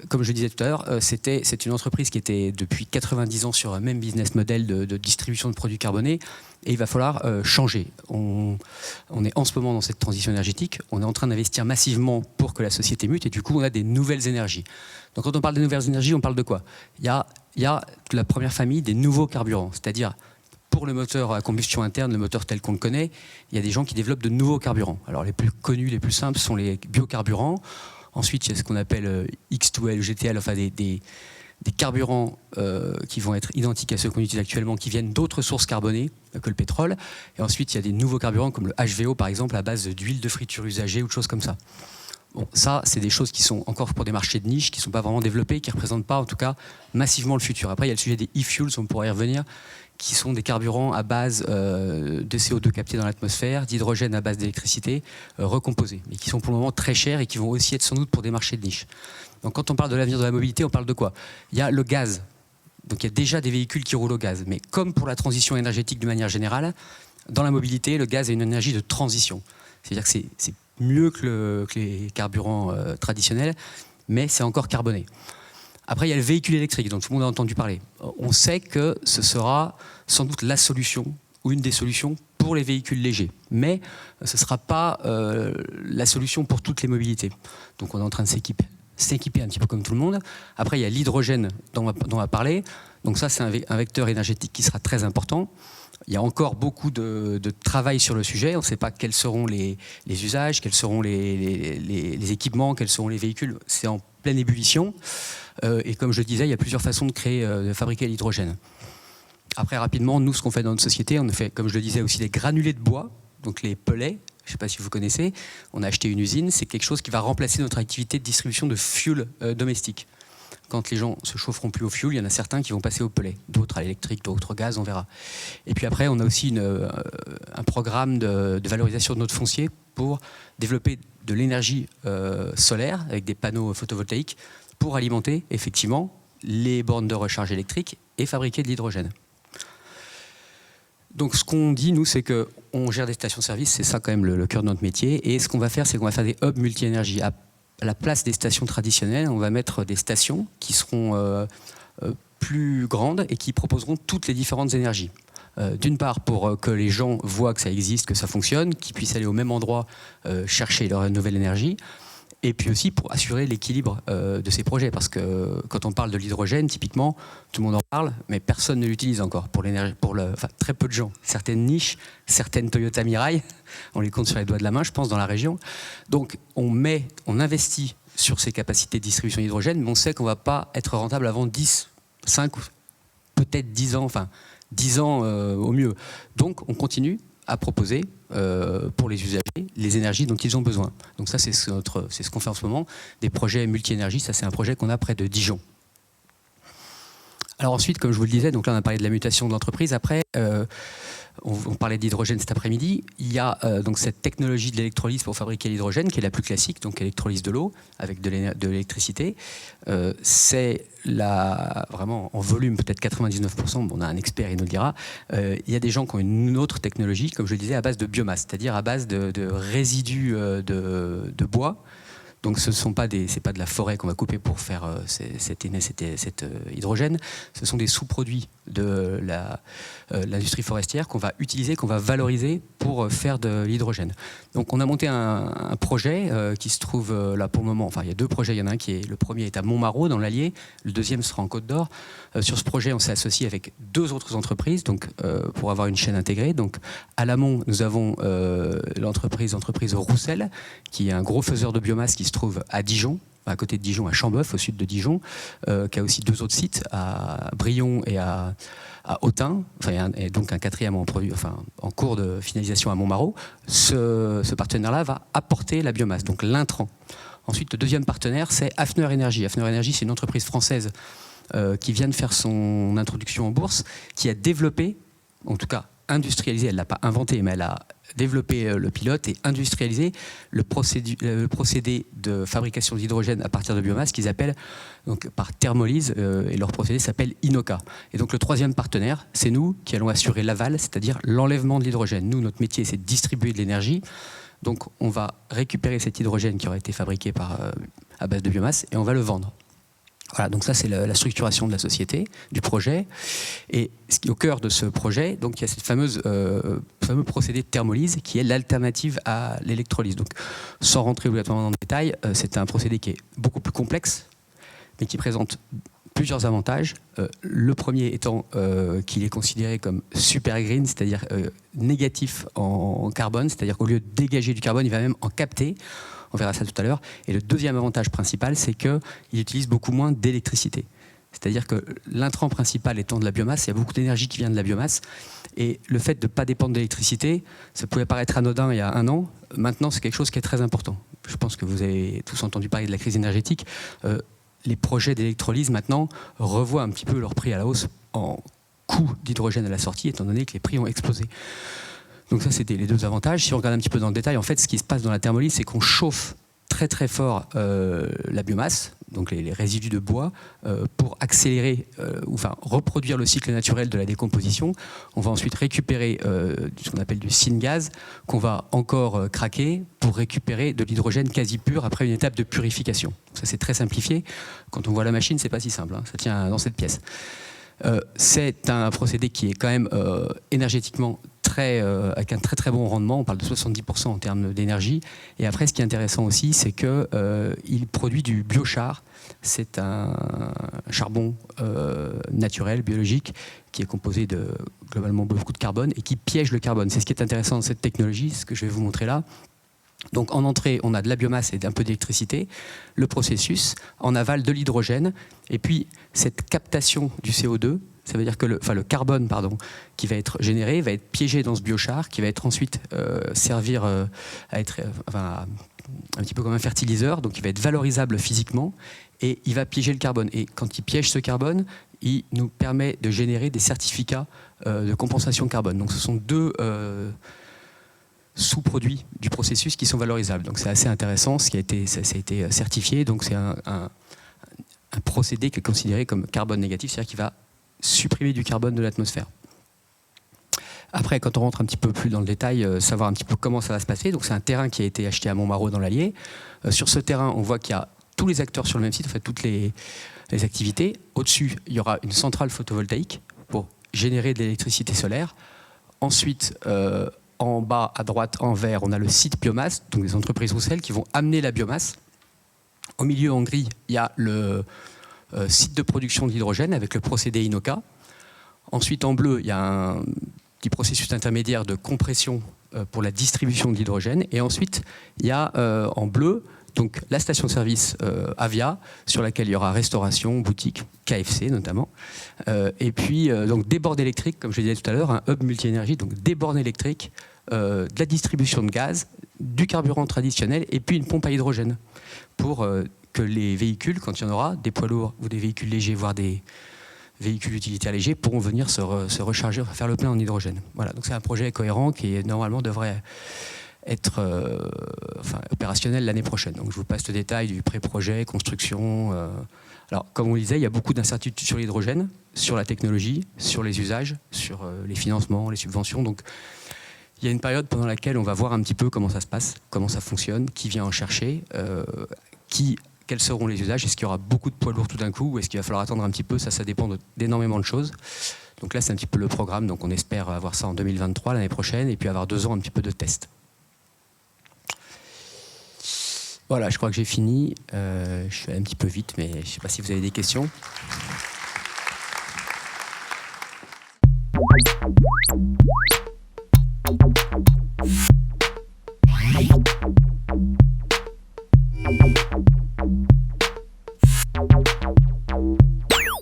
Comme je disais tout à l'heure, c'est une entreprise qui était depuis 90 ans sur un même business model de distribution de produits carbonés, et il va falloir changer. On est en ce moment dans cette transition énergétique, on est en train d'investir massivement pour que la société mute, et du coup on a des nouvelles énergies. Donc quand on parle des nouvelles énergies, on parle de quoi? Il y a la première famille des nouveaux carburants, c'est-à-dire pour le moteur à combustion interne, le moteur tel qu'on le connaît, il y a des gens qui développent de nouveaux carburants. Alors les plus connus, les plus simples sont les biocarburants. Ensuite, il y a ce qu'on appelle X2L, GTL, enfin des carburants qui vont être identiques à ceux qu'on utilise actuellement, qui viennent d'autres sources carbonées que le pétrole. Et ensuite, il y a des nouveaux carburants comme le HVO, par exemple, à base d'huile de friture usagée ou de choses comme ça. Bon, ça, c'est des choses qui sont encore pour des marchés de niche, qui ne sont pas vraiment développés, qui ne représentent pas, en tout cas, massivement le futur. Après, il y a le sujet des e-fuels, on pourrait y revenir, qui sont des carburants à base de CO2 capté dans l'atmosphère, d'hydrogène à base d'électricité recomposée, mais qui sont pour le moment très chers et qui vont aussi être sans doute pour des marchés de niche. Donc quand on parle de l'avenir de la mobilité, on parle de quoi? Il y a le gaz. Donc il y a déjà des véhicules qui roulent au gaz. Mais comme pour la transition énergétique de manière générale, dans la mobilité, le gaz est une énergie de transition. C'est-à-dire que c'est mieux que les carburants traditionnels, mais c'est encore carboné. Après, il y a le véhicule électrique, dont tout le monde a entendu parler. On sait que ce sera sans doute la solution, ou une des solutions pour les véhicules légers. Mais ce ne sera pas la solution pour toutes les mobilités. Donc on est en train de s'équiper un petit peu comme tout le monde. Après, il y a l'hydrogène dont on va parler. Donc ça, c'est un vecteur énergétique qui sera très important. Il y a encore beaucoup de travail sur le sujet. On ne sait pas quels seront les usages, quels seront les équipements, quels seront les véhicules. C'est en pleine ébullition. Et comme je le disais, il y a plusieurs façons de fabriquer l'hydrogène. Après, rapidement, nous, ce qu'on fait dans notre société, on fait, comme je le disais, aussi des granulés de bois, donc les pellets. Je ne sais pas si vous connaissez. On a acheté une usine. C'est quelque chose qui va remplacer notre activité de distribution de fuel domestique. Quand les gens se chaufferont plus au fuel, il y en a certains qui vont passer au pellet, d'autres à l'électrique, d'autres au gaz, on verra. Et puis après, on a aussi un programme de valorisation de notre foncier pour développer de l'énergie solaire avec des panneaux photovoltaïques pour alimenter effectivement les bornes de recharge électrique et fabriquer de l'hydrogène. Donc ce qu'on dit, nous, c'est qu'on gère des stations-service, c'est ça quand même le cœur de notre métier. Et ce qu'on va faire, c'est qu'on va faire des hubs multi-énergie. À la place des stations traditionnelles, on va mettre des stations qui seront plus grandes et qui proposeront toutes les différentes énergies. D'une part, pour que les gens voient que ça existe, que ça fonctionne, qu'ils puissent aller au même endroit chercher leur nouvelle énergie. Et puis aussi pour assurer l'équilibre de ces projets. Parce que quand on parle de l'hydrogène, typiquement, tout le monde en parle, mais personne ne l'utilise encore pour l'énergie, enfin très peu de gens. Certaines niches, certaines Toyota Mirai, on les compte sur les doigts de la main, je pense, dans la région. Donc on investit sur ces capacités de distribution d'hydrogène, mais on sait qu'on ne va pas être rentable avant 10, 5 ou peut-être 10 ans, enfin 10 ans au mieux. Donc on continue à proposer pour les usagers les énergies dont ils ont besoin. Donc ça, c'est ce qu'on fait en ce moment, des projets multi-énergie. Ça, c'est un projet qu'on a près de Dijon. Alors ensuite, comme je vous le disais, donc là on a parlé de la mutation de l'entreprise. Après, on parlait d'hydrogène cet après-midi. Il y a donc cette technologie de l'électrolyse pour fabriquer l'hydrogène, qui est la plus classique, donc électrolyse de l'eau avec de l'électricité. C'est vraiment en volume, peut-être 99%, bon, on a un expert, il nous le dira. Il y a des gens qui ont une autre technologie, comme je le disais, à base de biomasse, c'est-à-dire à base de résidus de bois. Donc c'est pas de la forêt qu'on va couper pour faire cet hydrogène. Ce sont des sous-produits de l'industrie forestière qu'on va utiliser, qu'on va valoriser pour faire de l'hydrogène. Donc on a monté un projet qui se trouve là pour le moment. Enfin, il y a deux projets. Il y en a un le premier est à Montmarault, dans l'Allier. Le deuxième sera en Côte d'Or. Sur ce projet, on s'est associé avec deux autres entreprises pour avoir une chaîne intégrée. Donc à l'amont, nous avons l'entreprise Roussel, qui est un gros faiseur de biomasse qui se trouve à Dijon, à côté de Dijon, à Chambeuf, au sud de Dijon, qui a aussi deux autres sites, à Brion et à Autun, et donc un quatrième en cours de finalisation à Montmarault. Ce partenaire-là va apporter la biomasse, donc l'intrant. Ensuite, le deuxième partenaire, c'est Hafner Energy. Hafner Energy, c'est une entreprise française qui vient de faire son introduction en bourse, qui a développé, en tout cas industrialisé, elle ne l'a pas inventé, mais elle a développer le pilote et industrialiser le procédé de fabrication d'hydrogène à partir de biomasse qu'ils appellent donc, par thermolyse, et leur procédé s'appelle INOCA. Et donc le troisième partenaire, c'est nous qui allons assurer l'aval, c'est-à-dire l'enlèvement de l'hydrogène. Nous, notre métier, c'est de distribuer de l'énergie. Donc on va récupérer cet hydrogène qui aura été fabriqué à base de biomasse et on va le vendre. Voilà, donc ça c'est la structuration de la société, du projet. Et ce qui est au cœur de ce projet, donc il y a cette fameux procédé de thermolyse qui est l'alternative à l'électrolyse. Donc sans rentrer obligatoirement dans le détail, c'est un procédé qui est beaucoup plus complexe, mais qui présente plusieurs avantages. Le premier étant qu'il est considéré comme super green, c'est-à-dire négatif en carbone, c'est-à-dire qu'au lieu de dégager du carbone, il va même en capter. On verra ça tout à l'heure. Et le deuxième avantage principal, c'est qu'il utilise beaucoup moins d'électricité. C'est-à-dire que l'intrant principal étant de la biomasse, il y a beaucoup d'énergie qui vient de la biomasse. Et le fait de ne pas dépendre d'électricité, ça pouvait paraître anodin il y a 1 an. Maintenant, c'est quelque chose qui est très important. Je pense que vous avez tous entendu parler de la crise énergétique. Les projets d'électrolyse, maintenant, revoient un petit peu leur prix à la hausse en coût d'hydrogène à la sortie, étant donné que les prix ont explosé. Donc ça, c'était les deux avantages. Si on regarde un petit peu dans le détail, en fait, ce qui se passe dans la thermolyse, c'est qu'on chauffe très très fort la biomasse, donc les résidus de bois, pour accélérer, reproduire le cycle naturel de la décomposition. On va ensuite récupérer ce qu'on appelle du syngas, qu'on va encore craquer pour récupérer de l'hydrogène quasi pur après une étape de purification. Ça, c'est très simplifié. Quand on voit la machine, c'est pas si simple, hein. Ça tient dans cette pièce. C'est un procédé qui est quand même énergétiquement avec un très très bon rendement. On parle de 70% en termes d'énergie. Et après, ce qui est intéressant aussi, c'est qu'il produit du biochar. C'est un charbon naturel, biologique, qui est composé de globalement beaucoup de carbone et qui piège le carbone. C'est ce qui est intéressant dans cette technologie, ce que je vais vous montrer là. Donc en entrée, on a de la biomasse et un peu d'électricité, le processus, en aval de l'hydrogène, et puis cette captation du CO2, ça veut dire que le carbone qui va être généré va être piégé dans ce biochar, qui va être ensuite servir à être un petit peu comme un fertiliseur, donc il va être valorisable physiquement, et il va piéger le carbone. Et quand il piège ce carbone, il nous permet de générer des certificats de compensation carbone. Donc ce sont deux sous-produits du processus qui sont valorisables. Donc c'est assez intéressant, ça a été certifié, donc c'est un procédé qui est considéré comme carbone négatif, c'est-à-dire qu'il va supprimer du carbone de l'atmosphère. Après, quand on rentre un petit peu plus dans le détail, savoir un petit peu comment ça va se passer. Donc c'est un terrain qui a été acheté à Montmarault dans l'Allier. Sur ce terrain, on voit qu'il y a tous les acteurs sur le même site, en fait toutes les activités. Au-dessus, il y aura une centrale photovoltaïque pour générer de l'électricité solaire. Ensuite, en bas, à droite, en vert, on a le site biomasse, donc les entreprises Roussel qui vont amener la biomasse. Au milieu, en gris, il y a le site de production de l'hydrogène avec le procédé INOCA. Ensuite, en bleu, il y a un petit processus intermédiaire de compression pour la distribution de l'hydrogène. Et ensuite, il y a en bleu donc, la station-service Avia, sur laquelle il y aura restauration, boutique, KFC notamment. Et puis, donc, des bornes électriques, comme je le disais tout à l'heure, un hub multi-énergie, donc des bornes électriques, de la distribution de gaz, du carburant traditionnel, et puis une pompe à hydrogène pour que les véhicules, quand il y en aura, des poids lourds ou des véhicules légers, voire des véhicules utilitaires légers, pourront venir se recharger, faire le plein en hydrogène. Voilà, donc c'est un projet cohérent qui normalement devrait être opérationnel l'année prochaine. Donc je vous passe le détail du pré-projet, construction. Alors comme on le disait, il y a beaucoup d'incertitudes sur l'hydrogène, sur la technologie, sur les usages, sur les financements, les subventions. Donc il y a une période pendant laquelle on va voir un petit peu comment ça se passe, comment ça fonctionne, qui vient en chercher, quels seront les usages, est-ce qu'il y aura beaucoup de poids lourds tout d'un coup ou est-ce qu'il va falloir attendre un petit peu, ça dépend d'énormément de choses. Donc là c'est un petit peu le programme, donc on espère avoir ça en 2023, l'année prochaine, et puis avoir 2 ans un petit peu de tests. Voilà, je crois que j'ai fini. Je suis allé un petit peu vite, mais je ne sais pas si vous avez des questions.